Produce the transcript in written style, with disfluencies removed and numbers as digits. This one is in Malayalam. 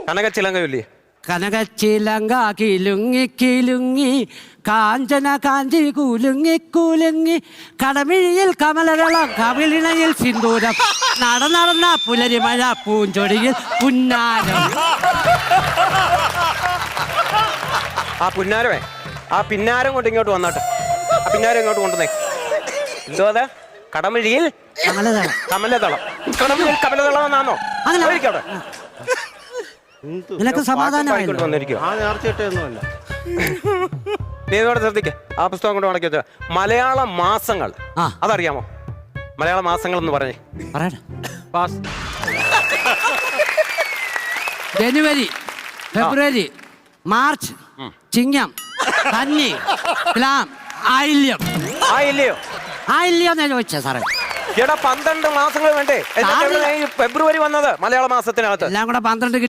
കനകച്ചിലങ്കയില്ലേ? കനകച്ചിലങ്ക കിലുങ്ങി കിലുങ്ങി കാഞ്ചന കാഞ്ചി കുലുങ്ങി കുലുങ്ങി കടമിഴിയിൽ കമലദളം കവിളിണയിൽ സിന്ദൂരം നടന്ന പുലരിമഴ പൂഞ്ചൊടിയിൽ പുന്നാരം. ആ പുന്നാരമേ, ആ പിന്നാരം കൊണ്ട് ഇങ്ങോട്ട് വന്നാട്ടെ. ആ പിന്നാരം ഇങ്ങോട്ട് കൊണ്ടുവന്നേ. എന്തോ അത്? കടമിഴിയിൽ കമലദളം. കമലദളം. കടമിഴിയിൽ കമലദളം എന്നാണോ? അവിടെ നിനക്ക് സമാധാനമായി വന്നിരിക്കും. ആ നേർച്ചയിട്ടൊന്നുമല്ല. നീ ഇതോടെ ശ്രദ്ധിക്ക. ആ പുസ്തകം കൊണ്ട് ഉണക്കി വെച്ച മലയാള മാസങ്ങൾ അതറിയാമോ? മലയാള മാസങ്ങൾ എന്ന് പറഞ്ഞേ. ജനുവരി, ഫെബ്രുവരി, മാർച്ച്, ചിങ്ങം, കന്നി, തുലാം, ആയില്യം. ആയില്ലയോ? ആയില്യം എന്നാ ചോദിച്ചേ സാറേ. ചേട്ടാ 12 മാസങ്ങൾ വേണ്ടേ? ഫെബ്രുവരി വന്നത് മലയാള മാസത്തിനകത്ത്. എല്ലാം കൂടെ 12